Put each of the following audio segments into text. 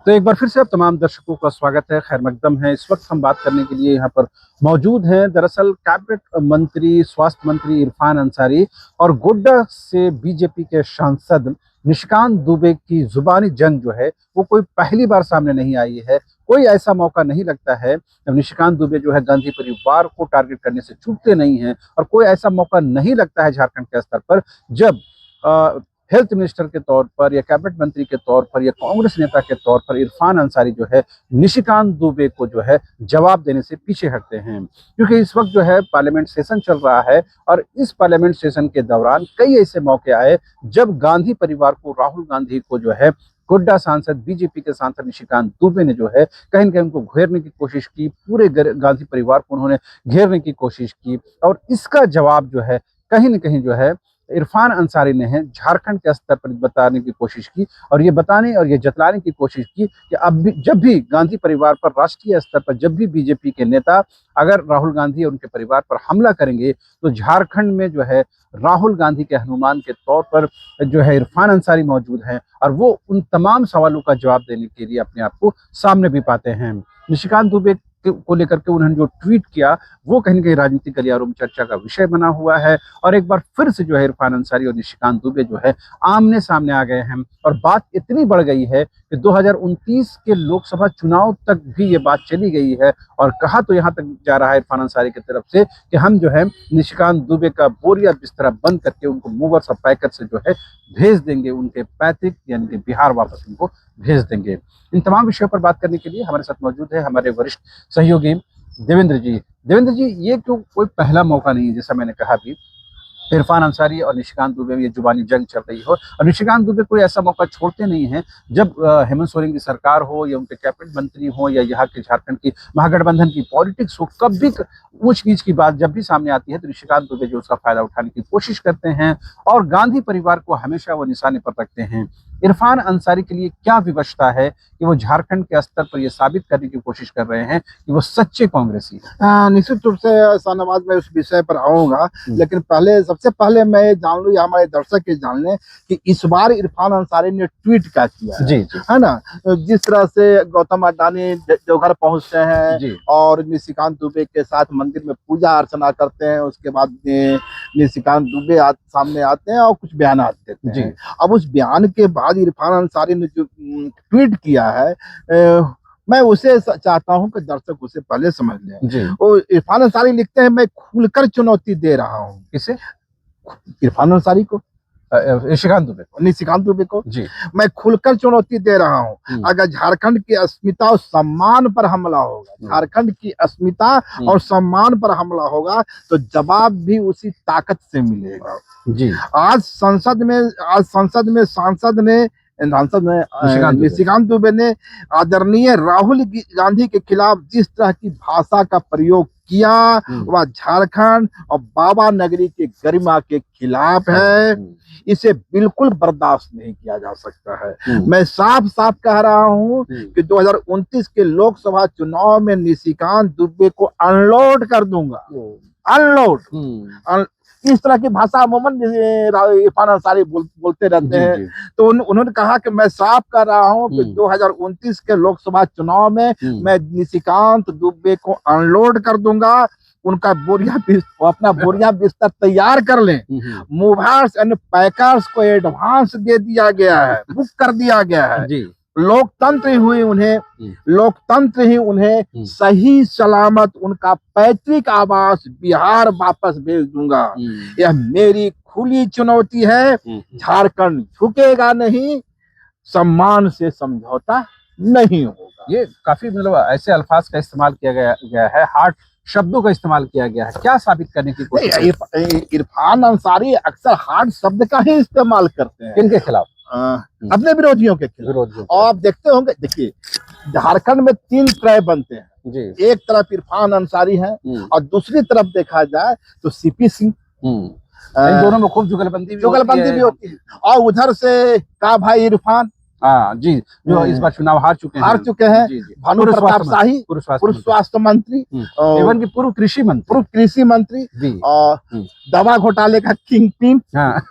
तो एक बार फिर से आप तमाम दर्शकों का स्वागत है, खैर मकदम है। इस वक्त हम बात करने के लिए यहाँ पर मौजूद हैं दरअसल कैबिनेट मंत्री, स्वास्थ्य मंत्री इरफान अंसारी और गोड्डा से बीजेपी के सांसद निशिकांत दुबे की जुबानी जंग जो है वो कोई पहली बार सामने नहीं आई है। कोई ऐसा मौका नहीं लगता है जब निशिकांत दुबे जो है गांधी परिवार को टारगेट करने से चूकते नहीं हैं, और कोई ऐसा मौका नहीं लगता है झारखंड के स्तर पर जब हेल्थ मिनिस्टर के तौर पर या कैबिनेट मंत्री के तौर पर या कांग्रेस नेता के तौर पर इरफान अंसारी जो है निशिकांत दुबे को जो है जवाब देने से पीछे हटते हैं। क्योंकि इस वक्त जो है पार्लियामेंट सेशन चल रहा है और इस पार्लियामेंट सेशन के दौरान कई ऐसे मौके आए जब गांधी परिवार को, राहुल गांधी को जो है गोड्डा सांसद, बीजेपी के सांसद निशिकांत दुबे ने जो है कहीं न कहीं उनको घेरने की कोशिश की, पूरे गांधी परिवार को उन्होंने घेरने की कोशिश की। और इसका जवाब जो है कहीं न कहीं जो है इरफान अंसारी ने है झारखंड के स्तर पर बताने की कोशिश की, और ये बताने और ये जतलाने की कोशिश की कि अब भी जब भी गांधी परिवार पर राष्ट्रीय स्तर पर जब भी बीजेपी के नेता अगर राहुल गांधी और उनके परिवार पर हमला करेंगे तो झारखंड में जो है राहुल गांधी के हनुमान के तौर पर जो है इरफान अंसारी मौजूद हैं, और वो उन तमाम सवालों का जवाब देने के लिए अपने आप को सामने भी पाते हैं। निशिकांत दुबे को लेकर के उन्होंने जो ट्वीट किया वो कहीं न कहीं राजनीतिक गलियारों में चर्चा का विषय बना हुआ है, और एक बार फिर से जो है इरफान अंसारी और निशिकांत दुबे जो है आमने सामने आ गए हैं। और बात इतनी बढ़ गई है कि 2029 के लोकसभा चुनाव तक भी ये बात चली गई है, और कहा तो यहाँ तक जा रहा है इरफान अंसारी की तरफ से कि हम जो है निशिकांत दुबे का बोरिया बिस्तरा बंद करके उनको मूवर्स और पैकर से जो है भेज देंगे, उनके पैतृक यानी कि बिहार वापस उनको भेज देंगे। इन तमाम विषयों पर बात करने के लिए हमारे साथ मौजूद है हमारे वरिष्ठ सहयोगी देवेंद्र जी। देवेंद्र जी, ये क्यों कोई पहला मौका नहीं है, जैसा मैंने कहा भी इरफान अंसारी और निशिकांत दुबे में ये जुबानी जंग चल रही हो, और निशिकांत दुबे कोई ऐसा मौका छोड़ते नहीं हैं जब हेमंत सोरेन की सरकार हो या उनके कैबिनेट मंत्री हो या यहाँ के झारखंड की महागठबंधन की पॉलिटिक्स हो, कभी ऊंच नीच की बात जब भी सामने आती है तो निशिकांत दुबे जो उसका फायदा उठाने की कोशिश करते हैं और गांधी परिवार को हमेशा वो निशाने पर रखते हैं। इरफान अंसारी के लिए क्या विवशता है कि वो झारखंड के स्तर पर यह साबित करने की कोशिश कर रहे हैं कि वो सच्चे कांग्रेसी हैं? निश्चित रूप से शाहनवाज, मैं उस विषय पर आऊंगा, लेकिन पहले सबसे पहले मैं ये जान लूं या हमारे दर्शक ये जान लें कि इस बार इरफान अंसारी ने ट्वीट क्या किया जी है ना। जिस तरह से गौतम अडानी देवघर पहुंचते हैं और निशिकांत दुबे के साथ मंदिर में पूजा अर्चना करते हैं, उसके बाद निशिकांत दुबे सामने आते हैं और कुछ बयान देते हैं। अब उस बयान के बाद इरफान अंसारी ने जो ट्वीट किया है, मैं उसे चाहता हूं कि दर्शक उसे पहले समझ लें। वो इरफान अंसारी लिखते हैं, मैं खुलकर चुनौती दे रहा हूं। किसे? इरफान अंसारी को, निशिकांत दुबे को जी, मैं खुलकर चुनौती दे रहा हूं। अगर झारखंड की अस्मिता और सम्मान पर हमला होगा, झारखंड की अस्मिता और सम्मान पर हमला होगा तो जवाब भी उसी ताकत से मिलेगा। जी, आज संसद में सांसद ने निशिकांत दुबे ने आदरणीय राहुल गांधी के खिलाफ जिस तरह की भाषा का प्रयोग किया वह झारखंड और बाबा नगरी के गरिमा के खिलाफ है। इसे बिल्कुल बर्दाश्त नहीं किया जा सकता है। मैं साफ साफ कह रहा हूं कि 2029 के लोकसभा चुनाव में निशिकांत दुबे को अनलोड कर दूंगा। अनलोड इस तरह की भाषा अमूमन इरफान अंसारी बोलते रहते हैं। तो उन्होंने कहा कि मैं साफ कर रहा हूं कि 2029 के लोकसभा चुनाव में मैं निशिकांत दुबे को अनलोड कर दूंगा। उनका अपना बोरिया बिस्तर तैयार कर लें। मूवर्स एंड पैकर्स को एडवांस दे दिया गया है, बुक कर दिया गया है। लोकतंत्र ही उन्हें सही सलामत उनका पैतृक आवास बिहार वापस भेज दूंगा। यह मेरी खुली चुनौती है। झारखंड झुकेगा नहीं, सम्मान से समझौता नहीं होगा। ये काफी मतलब ऐसे अल्फाज का इस्तेमाल किया गया है, हार्ड शब्दों का इस्तेमाल किया गया है। क्या साबित करने की कोशिश? इरफान अंसारी अक्सर हार्ड शब्द का ही इस्तेमाल करते हैं। किनके खिलाफ? अपने विरोधियों के खिलाफ। और आप देखते होंगे, देखिए झारखंड में 3 तरह बनते हैं जी। एक तरफ इरफान अंसारी है और दूसरी तरफ देखा जाए तो सीपी सिंह। इन दोनों में खूब जुगलबंदी भी होती है। और उधर से का भाई इरफान, हाँ जी, जो इस बार चुनाव हार चुके हैं। जी, जी। भानु प्रताप शाही पूर्व स्वास्थ्य मंत्री, एवं की पूर्व कृषि मंत्री जी। और दवा घोटाले का किंग पिन। हाँ।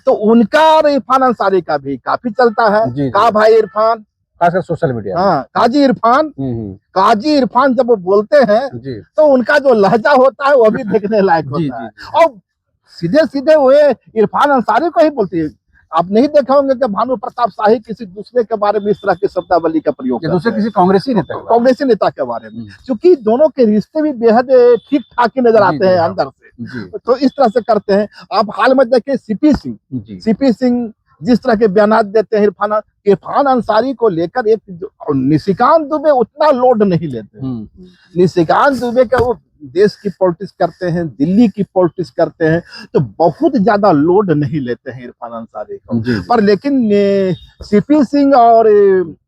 तो उनका और इरफान अंसारी का भी काफी चलता है। जी, का भाई इरफान, खासकर सोशल मीडिया में। हाँ, काजी इरफान जब वो बोलते हैं जी। तो उनका जो लहजा होता है वो भी देखने लायक होता है। और सीधे सीधे वो इरफान अंसारी को ही बोलती है। आप नहीं देखे होंगे कि भानु प्रताप शाही किसी दूसरे के बारे में इस तरह की शब्दावली का प्रयोग करते हैं, दूसरे किसी कांग्रेसी नेता के बारे में, क्योंकि दोनों के रिश्ते भी बेहद ठीक ठाक ही नजर आते हैं अंदर से, तो इस तरह से करते हैं। आप हाल में देखिए सीपी सिंह जिस तरह के बयान देते हैं इरफान अंसारी को लेकर, एक निशिकांत दुबे उतना लोड नहीं लेते। निशिकांत दुबे का वो देश की पॉलिटिक्स करते हैं, दिल्ली की पॉलिटिक्स करते हैं, तो बहुत ज्यादा लोड नहीं लेते हैं इरफान अंसारी को। पर लेकिन सीपी सिंह और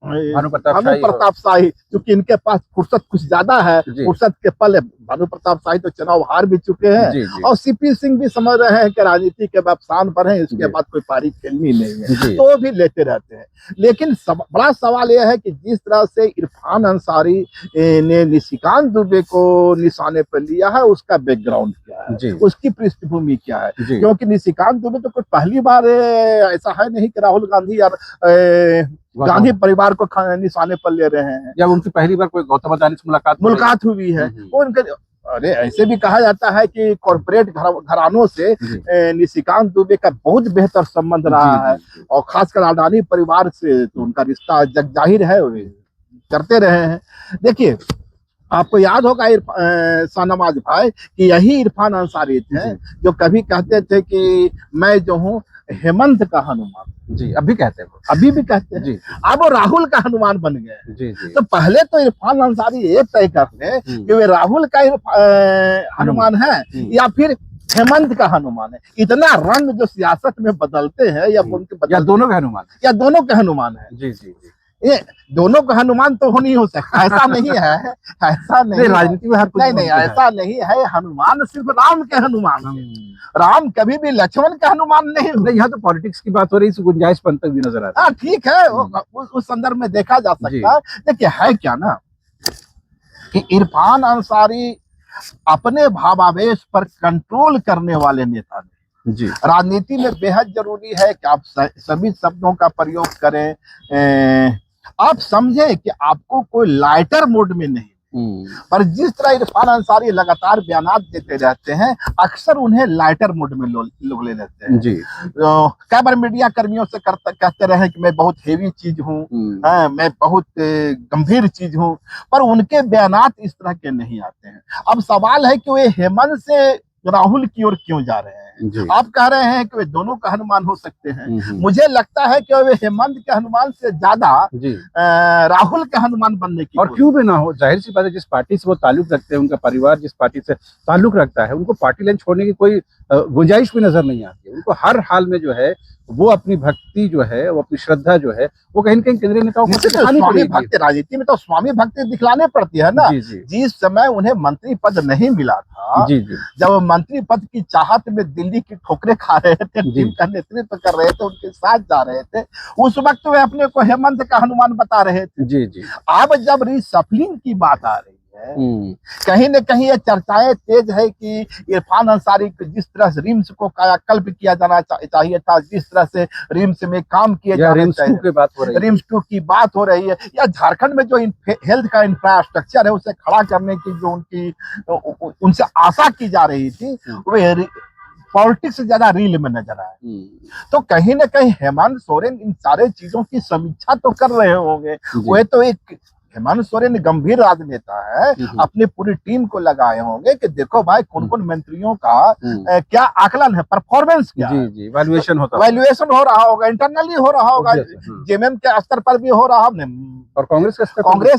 भानु प्रताप शाही, क्योंकि इनके पास फुर्सत कुछ ज्यादा है, फुर्सत के पल, भानु प्रताप शाही तो चुनाव हार भी चुके हैं और सीपी सिंह भी समझ रहे हैं कि राजनीति के अवसान पर है, इसके बाद कोई पारी खेलनी नहीं है, तो भी लेते रहते हैं। लेकिन बड़ा सवाल यह है कि जिस तरह से इरफान अंसारी ने निशिकांत दुबे को निशाने पर लिया है, उसका बैकग्राउंड क्या है, उसकी पृष्ठभूमि क्या है, क्योंकि निशिकांत दुबे तो कोई पहली बार ऐसा है नहीं कि राहुल गांधी और गांधी परिवार को निशाने पर ले रहे हैं। जब उनकी पहली बार कोई गौतम अदानी से मुलाकात हुई है, उनके अरे ऐसे भी कहा जाता है कि कॉर्पोरेट घरानों से निशिकांत दुबे का बहुत बेहतर संबंध रहा है, और खासकर अडानी परिवार से तो उनका रिश्ता जग जाहिर है, करते रहे हैं। देखिए, आपको याद होगा शाहनवाज भाई कि यही इरफान अंसारी थे जो कभी कहते थे कि मैं जो हूँ हेमंत का हनुमान। जी, अभी कहते हैं, अभी भी कहते हैं। अब वो राहुल का हनुमान बन गए। तो पहले तो इरफान अंसारी ये तय कर ले कि वे राहुल का हनुमान है या फिर हेमंत का हनुमान है। इतना रंग जो सियासत में बदलते हैं, या दोनों के हनुमान है। जी। ये दोनों का हनुमान तो नहीं हो सकता, ऐसा नहीं है, ऐसा नहीं, राजनीति में नहीं ऐसा नहीं है। हनुमान सिर्फ राम के हनुमान है, राम कभी भी लक्ष्मण का हनुमान नहीं। यहाँ तो पॉलिटिक्स की बात हो रही है, गुंजाइश पंत भी नजर आता है। ठीक है, उस संदर्भ में देखा जा सकता है। देखिए, है क्या ना कि इरफान अंसारी अपने भावावेश पर कंट्रोल करने वाले नेता ने। राजनीति में बेहद जरूरी है कि आप सभी शब्दों का प्रयोग करें, आप समझे कि आपको कोई लाइटर मोड में नहीं, पर जिस तरह इरफान अंसारी लगातार बयान देते रहते हैं, अक्सर उन्हें लाइटर मोड में लोग ले लेते हैं। कई बार मीडिया कर्मियों से कहते रहे कि मैं बहुत हेवी चीज हूँ, मैं बहुत गंभीर चीज हूँ, पर उनके बयानात इस तरह के नहीं आते हैं। अब सवाल है कि वे हेमंत से राहुल की ओर क्यों जा रहे हैं? आप कह रहे हैं कि वे दोनों का हनुमान हो सकते हैं। मुझे लगता है कि वे हेमंत के हनुमान से ज्यादा राहुल के हनुमान बनने की, और क्यों भी ना हो, जाहिर सी बात है, जिस पार्टी से वो ताल्लुक रखते हैं, उनका परिवार जिस पार्टी से ताल्लुक रखता है, उनको पार्टी लाइन छोड़ने की कोई गुंजाइश भी नजर नहीं आती है। उनको हर हाल में जो है वो अपनी भक्ति जो है, वो अपनी श्रद्धा जो है, वो कहीं न कहीं केंद्रीय नेताओं को स्वामी भक्ति, राजनीति में तो स्वामी भक्ति दिखलाने पड़ती है ना। जिस समय उन्हें मंत्री पद नहीं मिला था, जब मंत्री पद की चाहत में दिल्ली की ठोकरें खा रहे थे, टीम का नेतृत्व कर रहे थे, उनके साथ जा रहे थे, उस वक्त वे अपने को हेमंत का हनुमान बता रहे थे। अब जब रिसफलिंग की बात आ रही है, कहीं न कहीं ये चर्चाएं तेज है कि इरफान अंसारी जिस तरह से रिम्स को कायाकल्प किया जाना चाहिए था, जिस तरह से रिम्स में काम किए जाने चाहिए, रिम्स 2 की बात हो रही है, या झारखंड में जो हेल्थ का इंफ्रास्ट्रक्चर है उसे खड़ा करने की जो उनसे आशा की जा रही थी, वे पॉलिटिक्स से ज्यादा रील में नजर आए। तो कहीं न कहीं हेमंत सोरेन इन सारे चीजों की समीक्षा तो कर रहे होंगे। वे तो एक हेमंत सोरेन गंभीर राजनेता है, अपनी पूरी टीम को लगाए होंगे कि देखो भाई कौन कौन मंत्रियों का क्या आकलन है, परफॉर्मेंस क्या है, वैल्यूएशन हो रहा होगा, इंटरनली हो रहा होगा, जेएमएम के स्तर पर भी हो रहा होगा, और कांग्रेस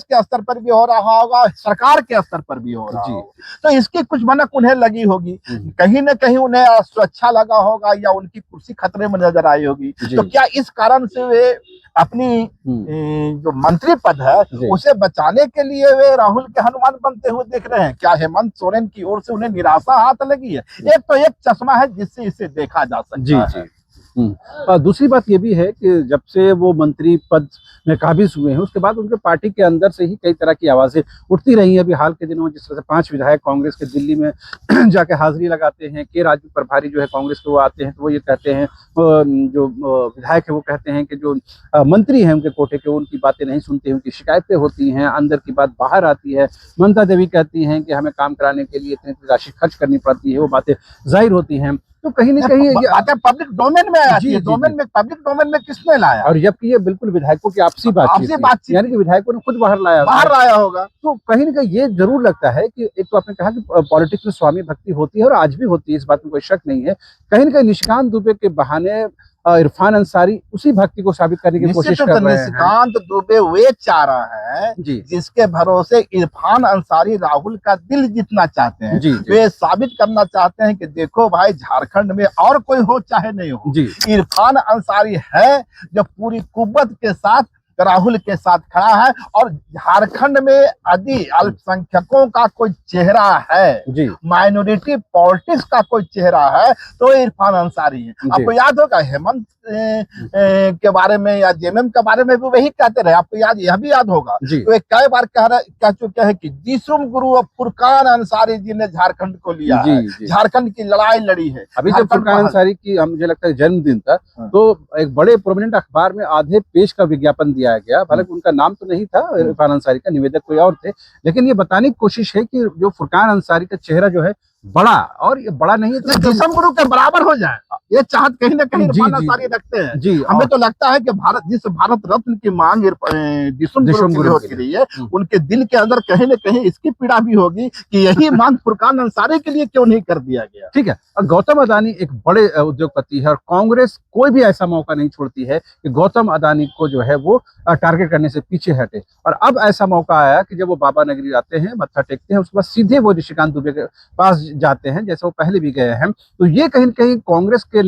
के स्तर पर भी हो रहा होगा, सरकार के स्तर पर भी हो रहा होगा। तो इसकी कुछ भनक उन्हें लगी होगी, कहीं न कहीं उन्हें सुरक्षा लगा होगा, या उनकी कुर्सी खतरे में नजर आई होगी। तो क्या इस कारण से वे अपनी जो मंत्री पद है उसे बचाने के लिए वे राहुल के हनुमान बनते हुए देख रहे हैं? क्या हेमंत सोरेन की ओर से उन्हें निराशा हाथ लगी है? एक तो एक चश्मा है जिससे इसे देखा जा सकता है। और दूसरी बात ये भी है कि जब से वो मंत्री पद में काबिज हुए हैं उसके बाद उनके पार्टी के अंदर से ही कई तरह की आवाजें उठती रही हैं। अभी हाल के दिनों में जिस तरह से 5 विधायक कांग्रेस के दिल्ली में जाके हाजिरी लगाते हैं, के राजू प्रभारी जो है कांग्रेस के वो आते हैं तो वो ये कहते हैं, जो विधायक है वो कहते हैं कि जो मंत्री हैं उनके कोटे के उनकी बातें नहीं सुनते, उनकी शिकायतें होती हैं, अंदर की बात बाहर आती है। ममता देवी कहती हैं कि हमें काम कराने के लिए इतनी राशि खर्च करनी पड़ती है, वो बातें जाहिर होती हैं। तो कहीं ना कहीं बातें पब्लिक डोमेन में आती है, पब्लिक डोमेन में किसने लाया? और जबकि ये बिल्कुल विधायकों की आपसी बातचीत यानी कि विधायकों ने खुद बाहर लाया होगा। तो कहीं ना कहीं ये जरूर लगता है कि एक तो आपने कहा कि पॉलिटिक्स में स्वामी भक्ति होती है और आज भी होती है, इस बात में कोई शक नहीं है। कहीं ना कहीं निशिकांत दुबे के बहाने इरफान अंसारी उसी भक्ति को साबित करने की कोशिश कर रहे हैं। निशिकांत दुबे वे चारा है जिसके भरोसे इरफान अंसारी राहुल का दिल जीतना चाहते हैं। वे साबित करना चाहते हैं कि देखो भाई, झारखंड में और कोई हो चाहे नहीं हो, इरफान अंसारी है जो पूरी कुव्वत के साथ राहुल के साथ खड़ा है। और झारखंड में यदि अल्पसंख्यकों का कोई चेहरा है, माइनॉरिटी पॉलिटिक्स का कोई चेहरा है तो इरफान अंसारी है। आपको याद होगा हेमंत के बारे में या जेएमएम के बारे में भी वही कहते रहे, आपको यह भी याद होगा। तो एक कई बार कह चुके हैं कि जिस्म गुरु फुरकान अंसारी जी ने झारखंड को लिया है, झारखंड की लड़ाई लड़ी है। अभी जब फुरकान अंसारी की मुझे लगता है जन्मदिन था तो एक बड़े प्रोमिनेंट अखबार में आधे पेज का विज्ञापन दिया गया, हालांकि उनका नाम तो नहीं था इरफान अंसारी का, निवेदक कोई और थे, लेकिन ये बताने की कोशिश है कि जो फुरकान अंसारी का चेहरा जो है बड़ा, और ये बड़ा नहीं है तो जिस्म गुरु के बराबर हो जाए, ये चाहत कहीं ना कहीं इरफान अंसारी रखते हैं। हमें तो लगता है कि भारत रत्न की मांग जिस्म गुरु की होती रही है, उनके दिल के अंदर कहीं ना कहीं इसकी पीड़ा भी होगी कि यही मांग फुरकान अंसारी के लिए क्यों नहीं कर दिया गया। ठीक है, गौतम अदानी एक बड़े उद्योगपति है और कांग्रेस कोई भी ऐसा मौका नहीं छोड़ती है कि गौतम अदानी को जो है वो टारगेट करने से पीछे हटे। और अब ऐसा मौका आया कि जब वो बाबा नगरी आते हैं, मत्था टेकते हैं, उसके बाद सीधे वो निशिकांत दुबे के पास जाते हैं, जैसे वो पहले भी गए हैं। तो ये कहीं न कहीं कांग्रेस के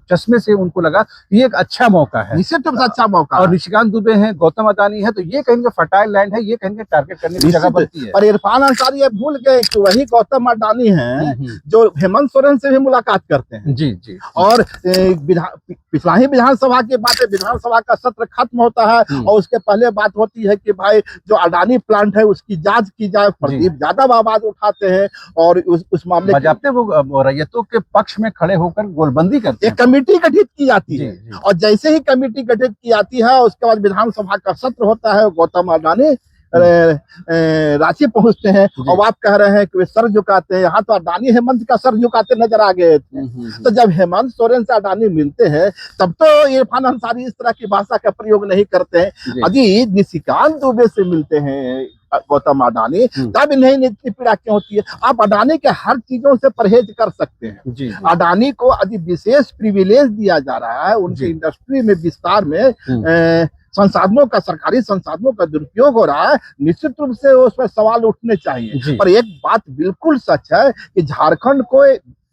चश्मे से उनको लगा ये एक अच्छा मौका है, निश्चित रूप से अच्छा मौका। और निशिकांत दुबे हैं, गौतम अदानी है, तो ये कहीं का फर्टाइल लैंड है, ये कहीं टारगेट करने की जगह बनती है। पर इरफान अंसारी ये भूल गए कि वही गौतम अडानी हैं जो हेमंत सोरेन से भी मुलाकात करते हैं। जी। और पिछला ही विधानसभा की बात है, विधानसभा का सत्र खत्म होता है और उसके पहले बात होती है कि भाई जो अडानी प्लांट है उसकी जांच की जाए। प्रदीप यादव आवाज उठाते हैं और उस मामले बजाते वो रैयतों के पक्ष में खड़े होकर गोलबंदी करते हैं। एक कमेटी गठित की जाती है और जैसे ही कमेटी गठित की जाती है उसके बाद विधानसभा का सत्र होता है, गौतम अडानी रांची पहुंचते हैं और आप कह रहे हैं कि वे सर झुकाते हैं। यहाँ तो अडानी हेमंत का सर झुकाते नजर आ गए थे। तो जब हेमंत सोरेन से अडानी मिलते हैं तब तो इरफान अंसारी इस तरह की भाषा का प्रयोग नहीं करते हैं। यदि निशिकांत दुबे से मिलते हैं गौतम अडानी तब इन्हें इतनी पीड़ा क्यों होती है? आप अडानी के हर चीजों से परहेज कर सकते हैं। अडानी को यदि विशेष प्रिविलेज दिया जा रहा है, उनकी इंडस्ट्री में विस्तार में संसाधनों का, सरकारी संसाधनों का दुरुपयोग हो रहा है, निश्चित रूप से उस पर सवाल उठने चाहिए। पर एक बात बिल्कुल सच है कि झारखंड को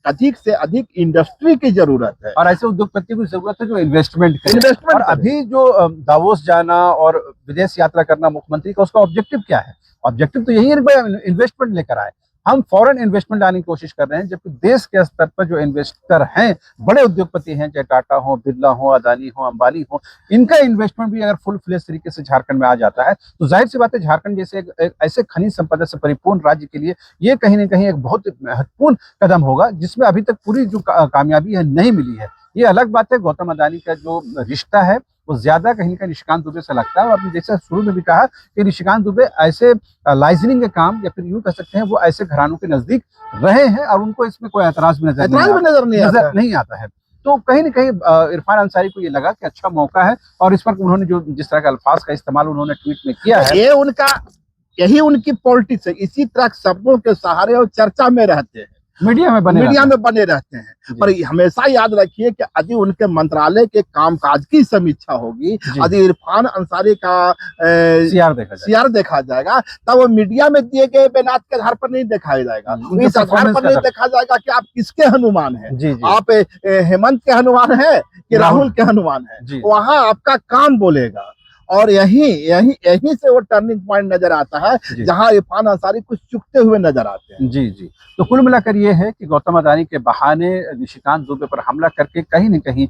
अधिक से अधिक इंडस्ट्री की जरूरत है और ऐसे उद्योगपति की जरूरत है जो इन्वेस्टमेंट करे। और अभी जो दावोस जाना और विदेश यात्रा करना मुख्यमंत्री का, उसका ऑब्जेक्टिव क्या है? ऑब्जेक्टिव तो यही है कि इन्वेस्टमेंट लेकर आए। हम फॉरेन इन्वेस्टमेंट लाने की कोशिश कर रहे हैं, जबकि देश के स्तर पर जो इन्वेस्टर हैं, बड़े उद्योगपति हैं, चाहे टाटा हो, बिरला हो, अदानी हो, अंबानी हो, इनका इन्वेस्टमेंट भी अगर फुल फ्लेज तरीके से झारखंड में आ जाता है तो जाहिर सी बात है झारखंड जैसे एक ऐसे खनिज संपदा से परिपूर्ण राज्य के लिए ये कहीं ना कहीं एक बहुत महत्वपूर्ण कदम होगा, जिसमें अभी तक पूरी जो कामयाबी है नहीं मिली है। ये अलग बात है, गौतम अदानी का जो रिश्ता है वो ज्यादा कहीं का निशिकांत दुबे से लगता है। और जैसे शुरू में भी कहा कि निशिकांत दुबे ऐसे लाइजनिंग के काम, या फिर यूं कह सकते हैं वो ऐसे घरानों के नजदीक रहे हैं और उनको इसमें कोई ऐतराज भी नजर नहीं आता है। तो कहीं ना कहीं इरफान अंसारी को ये लगा कि अच्छा मौका है, और इस पर उन्होंने जो जिस तरह का अल्फाज का इस्तेमाल उन्होंने ट्वीट में किया है, यही उनकी पॉलिटिक्स है। इसी तरह शब्दों के सहारे और चर्चा में रहते हैं, मीडिया में बने रहते हैं। पर हमेशा याद रखिए कि यदि उनके मंत्रालय के कामकाज की समीक्षा होगी, यदि इरफान अंसारी का सीआर देखा जाएगा, तब वो मीडिया में दिए गए बयान के आधार पर नहीं देखा जाएगा, इस आधार पर नहीं देखा जाएगा कि आप किसके हनुमान हैं, आप हेमंत के हनुमान है कि राहुल के हनुमान है। वहां आपका काम बोलेगा। और यही यही यही से वो टर्निंग पॉइंट नजर आता है जी। जहां इरफान अंसारी कुछ चुकते हुए नजर आते हैं। जी जी। तो कुल मिलाकर ये है कि गौतम अदानी के बहाने निशिकांत दुबे पर हमला करके कहीं न कहीं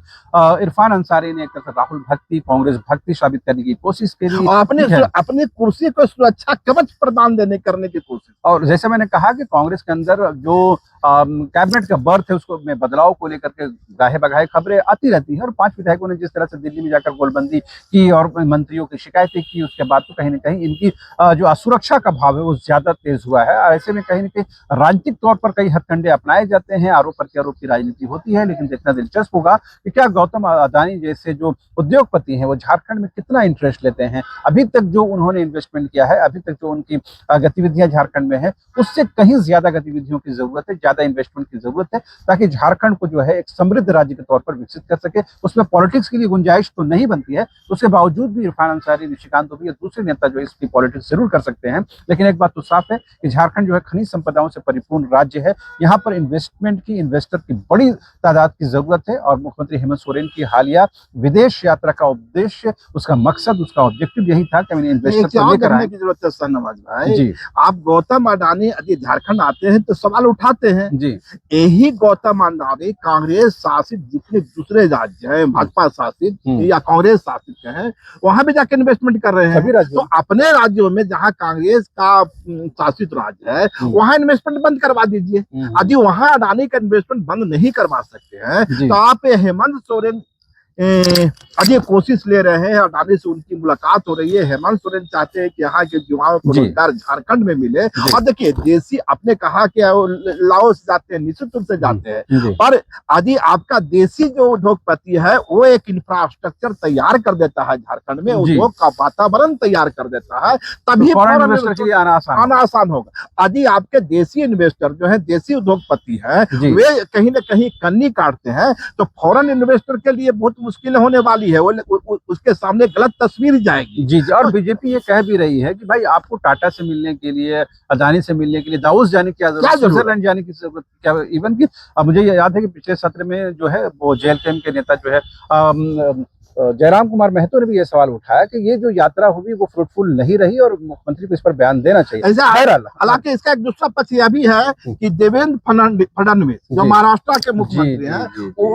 इरफान अंसारी ने एक तरह से राहुल भक्ति, कांग्रेस भक्ति साबित करने की कोशिश करी। और अपनी ठीक है। अपनी कुर्सी को सुरक्षा कवच प्रदान देने करने की कोशिश। और जैसे मैंने कहा कि कांग्रेस के अंदर जो कैबिनेट का बर्थ है उसको में बदलाव को लेकर के गाहे बगाहे खबरें आती रहती हैं, और 5 विधायकों ने जिस तरह से दिल्ली में जाकर गोलबंदी की और मंत्रियों की शिकायतें की, उसके बाद तो कहीं न कहीं इनकी जो असुरक्षा का भाव है वो ज्यादा तेज हुआ है। और ऐसे में कहीं न कहीं राजनीतिक तौर पर कई हथकंडे अपनाए जाते हैं, आरोप प्रत्यारोप की राजनीति होती है, लेकिन देखना दिलचस्प होगा कि क्या गौतम अदानी जैसे जो उद्योगपति हैं वो झारखंड में कितना इंटरेस्ट लेते हैं। अभी तक जो उन्होंने इन्वेस्टमेंट किया है, अभी तक जो उनकी गतिविधियां झारखंड में है, उससे कहीं ज्यादा गतिविधियों की जरूरत है, ज्यादा इन्वेस्टमेंट की जरूरत है, ताकि झारखंड को जो है एक समृद्ध राज्य के तौर पर विकसित कर सके। उसमें पॉलिटिक्स के लिए गुंजाइश तो नहीं बनती है, उसके बावजूद भी इरफान अंसारी, निशिकांत दुबे या दूसरे नेता जो इसकी पॉलिटिक्स जरूर कर सकते हैं। लेकिन एक बात तो साफ है कि झारखंड जो है खनिज संपदाओं से परिपूर्ण राज्य है, यहाँ पर इन्वेस्टमेंट की, इन्वेस्टर की बड़ी तादाद की जरूरत है। और मुख्यमंत्री हेमंत सोरेन की हालिया विदेश यात्रा का उद्देश्य, उसका मकसद, उसका ऑब्जेक्टिव यही था कि इन्वेस्टर को लेकर आए। की जरूरत है शाहनवाज भाई। जी आप गौतम अडानी यदि झारखंड आते हैं तो सवाल उठाते हैं। जी यही गौतम अडानी कांग्रेस शासित जितने दूसरे राज्य हैं, भाजपा शासित या कांग्रेस शासित के हैं, वहां भी जाकर इन्वेस्टमेंट कर रहे सभी हैं। राज्यों तो अपने राज्यों में जहां कांग्रेस का शासित राज्य है वहां इन्वेस्टमेंट बंद करवा दीजिए। यदि वहां अडानी का इन्वेस्टमेंट बंद नहीं करवा सकते हैं जी। तो आप हेमंत सोरेन अजय कोशिश ले रहे हैं, अडानी से उनकी मुलाकात हो रही है। हेमंत सोरेन चाहते हैं कि यहाँ के युवाओं को जी। रोजगार झारखंड में मिले। जी। और देखिए देसी आपने कहा कि वो लाओस जाते हैं, निश्चित रूप से जाते हैं, जी। पर यदि आपका देसी जो उद्योगपति है वो एक इंफ्रास्ट्रक्चर तैयार कर देता है झारखंड में, जी। उद्योग का वातावरण तैयार कर देता है, तभी तो फॉरेन फॉरेन इन्वेस्टर के लिए आना आसान आना आसान होगा। यदि आपके देसी इन्वेस्टर जो है, देसी उद्योगपति हैं, जी। वे कहीं ना कहीं कन्नी काटते हैं, तो फॉरेन इन्वेस्टर के लिए बहुत मुश्किल होने वाली है। उसके सामने गलत तस्वीर जाएगी। जी जी। और बीजेपी ये कह भी रही है कि भाई आपको टाटा से मिलने के लिए, अदानी से मिलने के लिए दावोस जाने की क्या जरूरत, स्विट्जरलैंड जाने की जरूरत क्या। इवन की मुझे याद है कि पिछले सत्र में जो है वो जेएलकेएम के नेता जो है जयराम कुमार महतो ने भी ये सवाल उठाया कि ये जो यात्रा हुई वो फ्रूटफुल नहीं रही और मुख्यमंत्री को इस पर बयान देना चाहिए। हालांकि इसका एक दूसरा पक्ष यह भी है कि देवेंद्र फडणवीस जो महाराष्ट्र के मुख्यमंत्री हैं,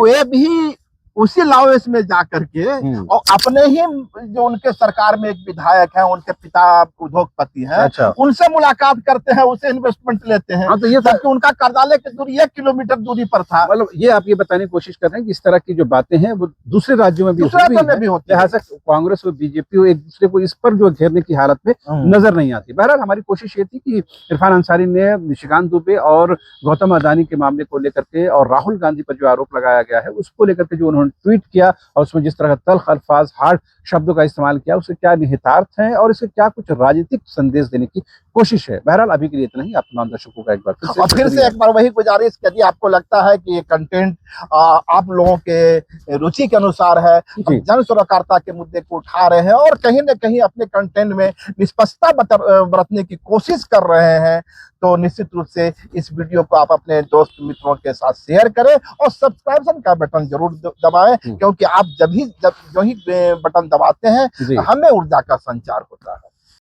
वे भी उसी लाओस में जाकर के और अपने ही जो उनके सरकार में एक विधायक है, उनके पिता उद्योगपति हैं, अच्छा। उनसे मुलाकात करते हैं, उसे इन्वेस्टमेंट लेते हैं। तो ये जबकि उनका कार्यालय की दूरी 1 किलोमीटर दूरी पर था। मतलब ये आप ये बताने की कोशिश कर रहे हैं कि इस तरह की जो बातें हैं वो दूसरे राज्यों में भी होती है। लिहाजा कांग्रेस और बीजेपी को एक दूसरे को इस पर जो घेरने की हालत में नजर नहीं आती। बहरहाल हमारी कोशिश ये थी कि इरफान अंसारी ने निशिकांत दुबे और गौतम अदानी के मामले को लेकर के और राहुल गांधी पर जो आरोप लगाया गया है उसको लेकर के जो उन्होंने ट्वीट किया और उसमें जिस तरह का तल्ख अल्फाज, हार्ड शब्दों का इस्तेमाल किया, उसके क्या निहितार्थ हैं और इससे क्या कुछ राजनीतिक संदेश देने की कोशिश है। बहरहाल अभी के लिए इतना ही। आप तमाम दर्शकों का एक बार फिर से एक बार वही गुजारिश, यदि आपको लगता है कि ये कंटेंट आप लोगों के रुचि के अनुसार है, जन सुरक्षाता के मुद्दे को उठा रहे हैं और कहीं न कहीं अपने कंटेंट में निष्पक्षता बरतने की कोशिश कर रहे हैं, तो निश्चित रूप से इस वीडियो को आप अपने दोस्त मित्रों के साथ शेयर करें और सब्सक्रिप्शन का बटन जरूर दबाएं, क्योंकि आप जो ही बटन दबाते हैं हमें ऊर्जा का संचार होता है।